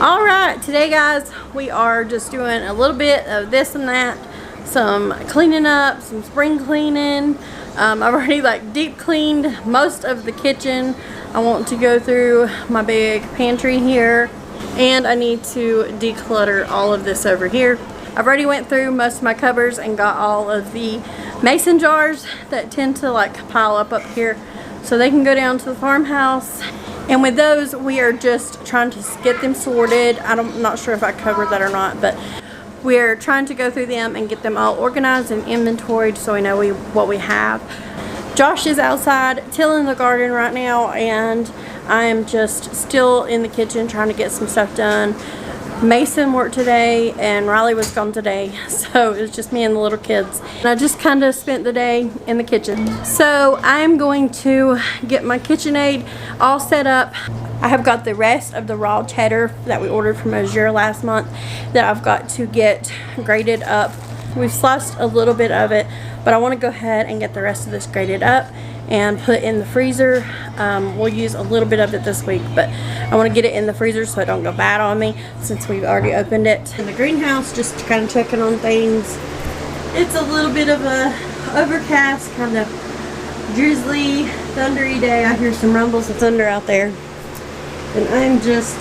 Alright, today guys, we are just doing a little bit of this and that. Some cleaning up, some spring cleaning. I've already deep cleaned most of the kitchen. I want to go through my big pantry here, and I need to declutter all of this over here. I've already went through most of my cupboards and got all of the mason jars that tend to pile up here so they can go down to the farmhouse. And with those, we are just trying to get them sorted. I'm not sure if I covered that or not, but we're trying to go through them and get them all organized and inventoried so we know what we have. Josh is outside tilling the garden right now, and I am just still in the kitchen trying to get some stuff done. Mason worked today and Riley was gone today, so it was just me and the little kids. And I just kind of spent the day in the kitchen. So I'm going to get my KitchenAid all set up. I have got the rest of the raw cheddar that we ordered from Azure last month that I've got to get grated up. We've sliced a little bit of it, but I want to go ahead and get the rest of this grated up and put in the freezer. We'll use a little bit of it this week, but I want to get it in the freezer so it don't go bad on me since we've already opened it. In the greenhouse, just kind of checking on things. It's a little bit of a overcast, kind of drizzly, thundery day. I hear some rumbles of thunder out there. And I'm just,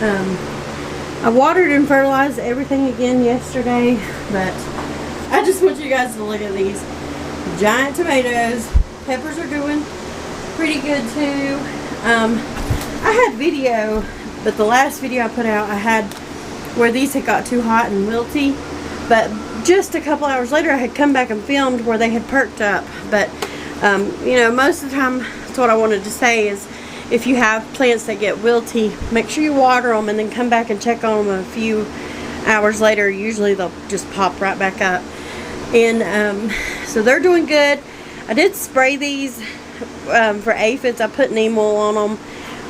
I watered and fertilized everything again yesterday, but I just want you guys to look at these giant tomatoes. Peppers are doing pretty good too. I had video, but the last video I put out, I had where these had got too hot and wilty, but just a couple hours later I had come back and filmed where they had perked up. But you know, most of the time, that's what I wanted to say is, if you have plants that get wilty, make sure you water them and then come back and check on them a few hours later. Usually they'll just pop right back up. And so they're doing good. I did spray these for aphids. I put neem oil on them.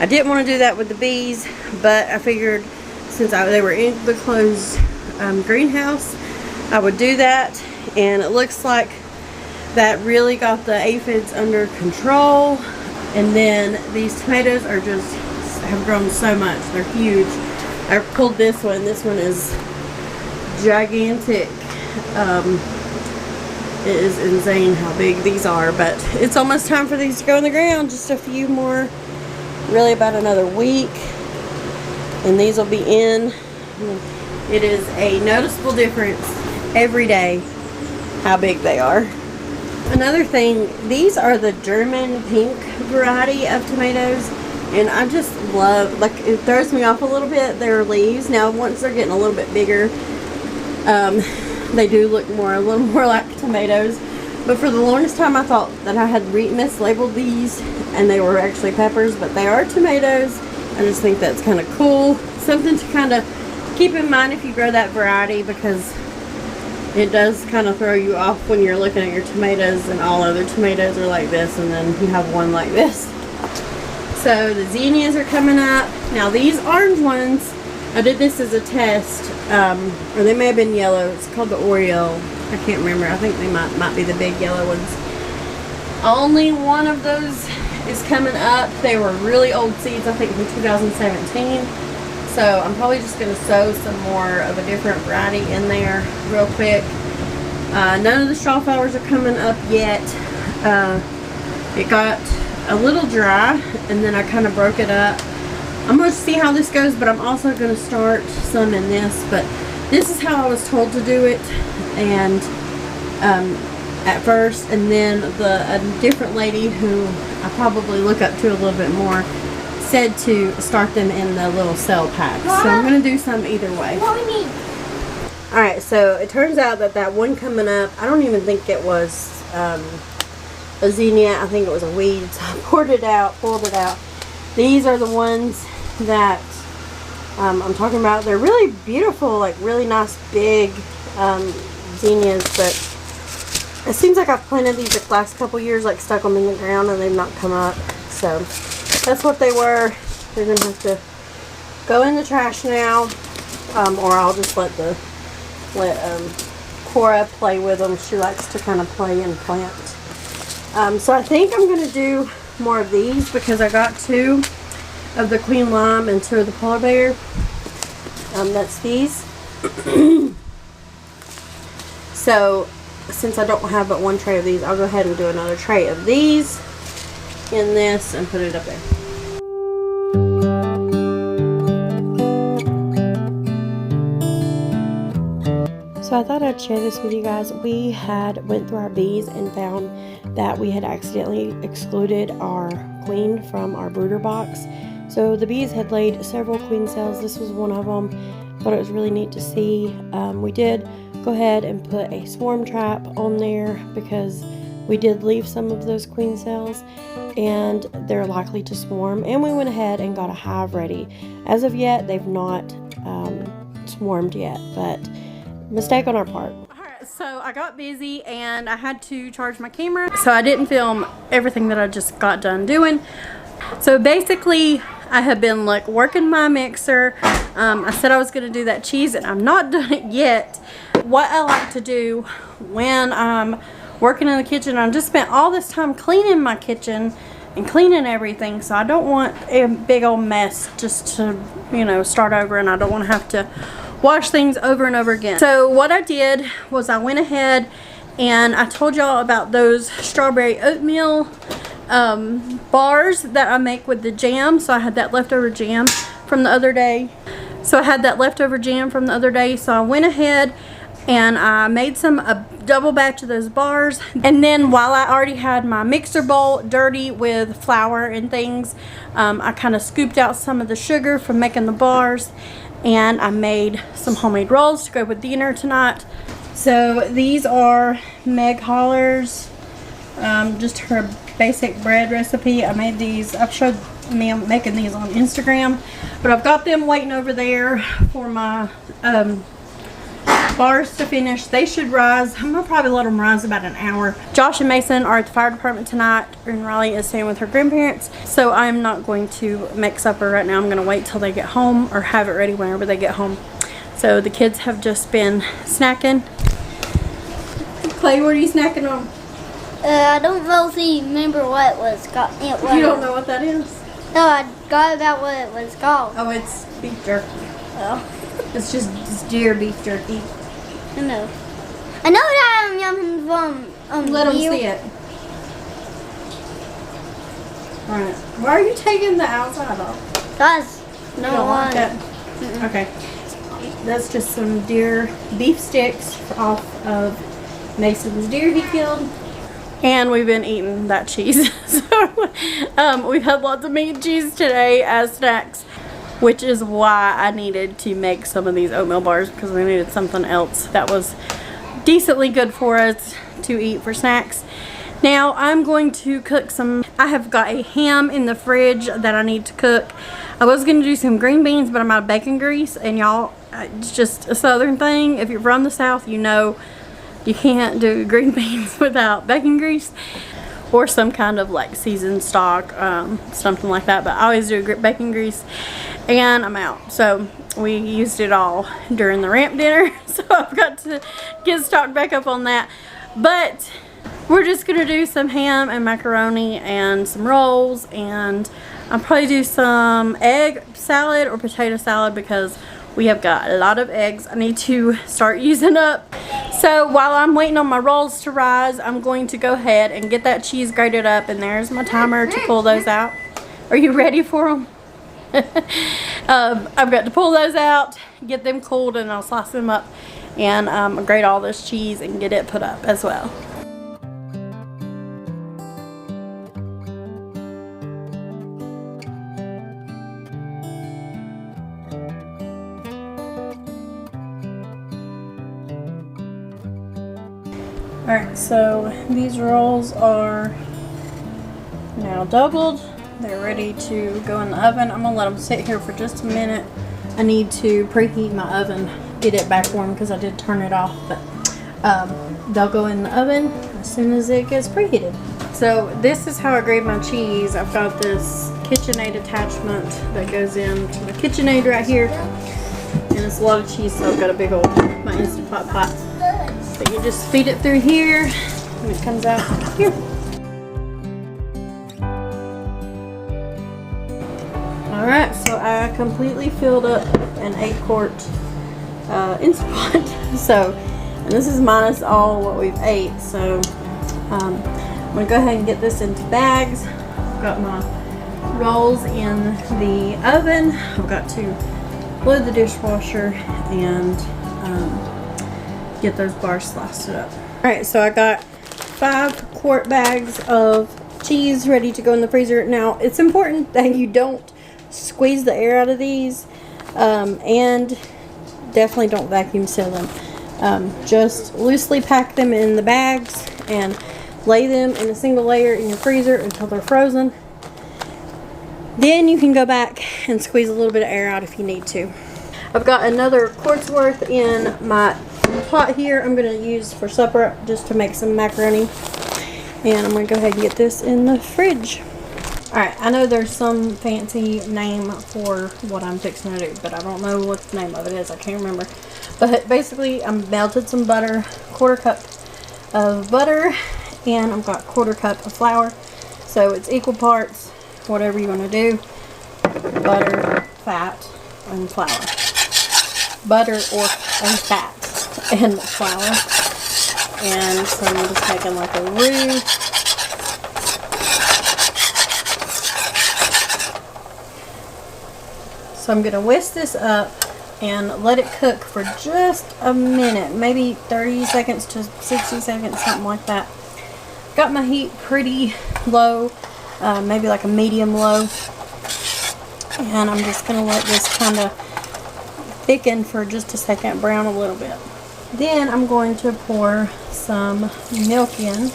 I didn't want to do that with the bees, but I figured since they were in the closed greenhouse, I would do that. And it looks like that really got the aphids under control. And then these tomatoes are have grown so much. They're huge. I pulled this one. This one is gigantic. It is insane how big these are, but it's almost time for these to go in the ground. Just a few more, really about another week, and these will be in. It is a noticeable difference every day how big they are. Another thing, these are the German pink variety of tomatoes, and I just love, it throws me off a little bit, their leaves. Now once they're getting a little bit bigger, they do look a little more like tomatoes. But for the longest time I thought that I had mislabeled these and they were actually peppers, but they are tomatoes. I just think that's kind of cool. Something to kind of keep in mind if you grow that variety, because it does kind of throw you off when you're looking at your tomatoes and all other tomatoes are like this and then you have one like this. So the zinnias are coming up. Now these orange ones, I did this as a test, or they may have been yellow. It's called the Oreo. I can't remember. I think they might be the big yellow ones. Only one of those is coming up. They were really old seeds, I think from 2017. So I'm probably just going to sow some more of a different variety in there real quick. None of the straw flowers are coming up yet. It got a little dry, and then I kind of broke it up. I'm going to see how this goes, but I'm also going to start some in this. But this is how I was told to do it, and at first, and then a different lady who I probably look up to a little bit more said to start them in the little cell packs. So I'm going to do some either way. Alright, so it turns out that one coming up, I don't even think it was a zinnia. I think it was a weed. So I pulled it out. These are the ones that I'm talking about. They're really beautiful, really nice big zinnias, but it seems like I've planted these the last couple years, stuck them in the ground, and they've not come up. So that's what they were. They're going to have to go in the trash now, or I'll just let Cora play with them. She likes to kind of play and plant. So I think I'm going to do more of these because I got 2 of the Queen Lime and 2 of the Polar Bear. That's these. So since I don't have but one tray of these, I'll go ahead and do another tray of these in this and put it up there. So I thought I'd share this with you guys. We had went through our bees and found that we had accidentally excluded our queen from our brooder box. So the bees had laid several queen cells. This was one of them, but it was really neat to see. We did go ahead and put a swarm trap on there because we did leave some of those queen cells and they're likely to swarm. And we went ahead and got a hive ready. As of yet, they've not swarmed yet, but mistake on our part. Alright, so I got busy and I had to charge my camera, so I didn't film everything that I just got done doing. So basically, I have been like working my mixer. I said I was going to do that cheese and I'm not done it yet. What I like to do when I'm working in the kitchen, I just spent all this time cleaning my kitchen and cleaning everything, so I don't want a big old mess just to, you know, start over, and I don't want to have to wash things over and over again. So what I did was I went ahead and I told y'all about those strawberry oatmeal bars that I make with the jam. So I had that leftover jam from the other day. So I went ahead and I made a double batch of those bars. And then while I already had my mixer bowl dirty with flour and things, I kind of scooped out some of the sugar from making the bars. And I made some homemade rolls to go with dinner tonight. So these are Meg Holler's, just her basic bread recipe. I made these, I've showed me making these on Instagram, but I've got them waiting over there for my bars to finish. They should rise. I'm gonna probably let them rise about an hour. Josh and Mason are at the fire department tonight, and Riley is staying with her grandparents, so I'm not going to make supper right now. I'm gonna wait till they get home, or have it ready whenever they get home. So the kids have just been snacking. Clay, what are you snacking on? I don't really remember what it was called. You don't know what that is? No, I got about what it was called. Oh, it's beef jerky. Oh. It's deer beef jerky. I know that I'm yummy from Let them see it. Alright. Why are you taking the outside off? That's You don't want that? Okay. That's just some deer beef sticks off of Mason's deer he killed. And we've been eating that cheese. So we've had lots of meat and cheese today as snacks, which is why I needed to make some of these oatmeal bars, because we needed something else that was decently good for us to eat for snacks. Now I'm going to cook some. I have got a ham in the fridge that I need to cook. I was going to do some green beans, but I'm out of bacon grease, and y'all, it's just a southern thing. If you're from the South, you know you can't do green beans without bacon grease or some kind of like seasoned stock, something like that. But I always do bacon grease, and I'm out. So we used it all during the ramp dinner, so I've got to get stocked back up on that. But we're just gonna do some ham and macaroni and some rolls, and I'll probably do some egg salad or potato salad because we have got a lot of eggs I need to start using up. So while I'm waiting on my rolls to rise, I'm going to go ahead and get that cheese grated up, and there's my timer to pull those out. Are you ready for them? I've got to pull those out, get them cooled, and I'll slice them up and grate all this cheese and get it put up as well. Alright, so these rolls are now doubled. They're ready to go in the oven. I'm going to let them sit here for just a minute. I need to preheat my oven, get it back warm because I did turn it off. But they'll go in the oven as soon as it gets preheated. So this is how I grate my cheese. I've got this KitchenAid attachment that goes into the KitchenAid right here. And it's a lot of cheese, so I've got a big old, my Instant Pot. So you just feed it through here and it comes out here. Alright, so I completely filled up an 8-quart Instant Pot. So, and this is minus all what we've ate. So, I'm going to go ahead and get this into bags. I've got my rolls in the oven. I've got to load the dishwasher and get those bars sliced up. Alright, so I got 5-quart bags of cheese ready to go in the freezer. Now, it's important that you don't squeeze the air out of these, and definitely don't vacuum seal them. Just loosely pack them in the bags and lay them in a single layer in your freezer until they're frozen. Then you can go back and squeeze a little bit of air out if you need to. I've got another quart's worth in my pot here I'm going to use for supper just to make some macaroni. And I'm going to go ahead and get this in the fridge. Alright, I know there's some fancy name for what I'm fixing to do, but I don't know what the name of it is. I can't remember. But basically, I melted some butter, 1/4 cup of butter, and I've got 1/4 cup of flour. So it's equal parts, whatever you want to do. Butter, fat, and flour. Butter and fat and flour. And so I'm just making like a roux. So I'm going to whisk this up and let it cook for just a minute, maybe 30 seconds to 60 seconds, something like that. Got my heat pretty low, maybe like a medium low. And I'm just going to let this kind of thicken for just a second, brown a little bit. Then I'm going to pour some milk in.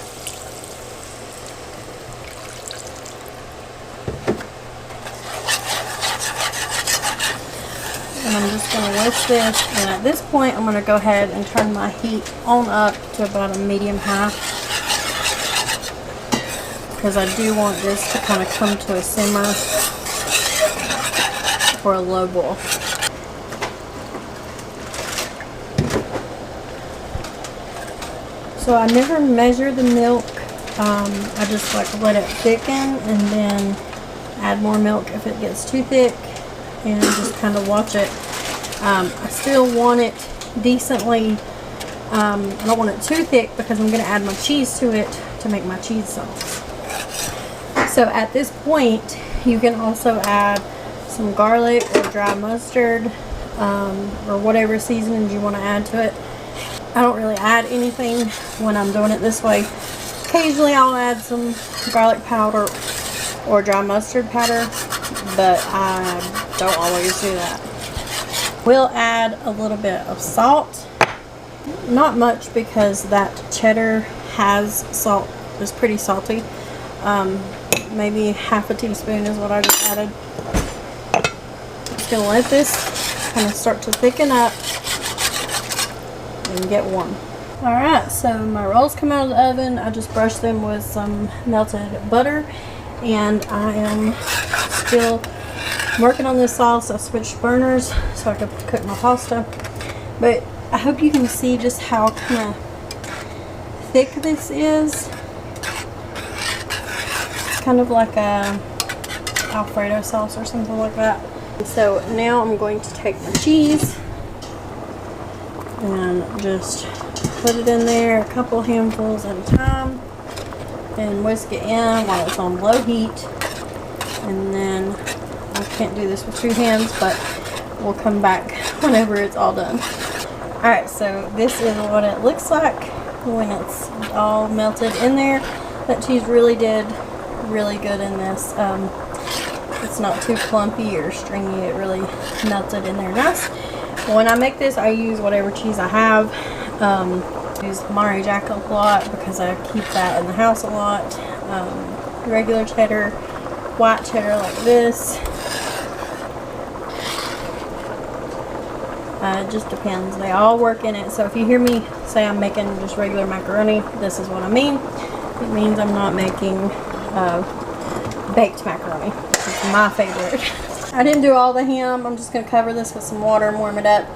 And I'm just going to whisk this, and at this point I'm going to go ahead and turn my heat on up to about a medium-high, because I do want this to kind of come to a simmer for a low boil. So I never measure the milk. I just like let it thicken and then add more milk if it gets too thick, and just kind of watch it. I still want it decently. I don't want it too thick because I'm going to add my cheese to it to make my cheese sauce. So at this point, you can also add some garlic or dry mustard, or whatever seasonings you want to add to it. I don't really add anything when I'm doing it this way. Occasionally I'll add some garlic powder or dry mustard powder, but I don't always do that. We'll add a little bit of salt. Not much, because that cheddar has salt, it's pretty salty. Maybe half a teaspoon is what I just added. Just gonna let this kind of start to thicken up and get warm. Alright, so my rolls come out of the oven. I just brushed them with some melted butter, and I am still working on this sauce. I switched burners so I could cook my pasta, but I hope you can see just how kind of thick this is. It's kind of like a Alfredo sauce or something like that. So now I'm going to take my cheese and just put it in there, a couple handfuls at a time, and whisk it in while it's on low heat. And then I can't do this with 2 hands, but we'll come back whenever it's all done. Alright, so this is what it looks like when it's all melted in there. That cheese really did really good in this. It's not too clumpy or stringy. It really melted in there nice. When I make this, I use whatever cheese I have. I use Monterey Jack a lot because I keep that in the house a lot. Regular cheddar, white cheddar like this. It just depends. They all work in it. So if you hear me say I'm making just regular macaroni, this is what I mean. It means I'm not making baked macaroni. It's my favorite. I didn't do all the ham. I'm just going to cover this with some water and warm it up.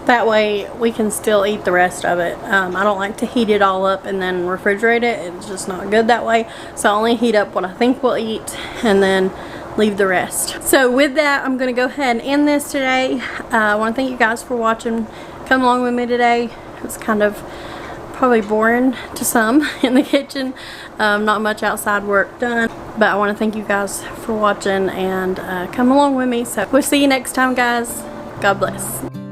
That way we can still eat the rest of it. I don't like to heat it all up and then refrigerate it. It's just not good that way. So I only heat up what I think we'll eat and then leave the rest. So with that, I'm gonna go ahead and end this today. I want to thank you guys for watching. Come along with me today. It's kind of probably boring to some in the kitchen. Not much outside work done, but I want to thank you guys for watching and come along with me. So we'll see you next time, guys. God bless.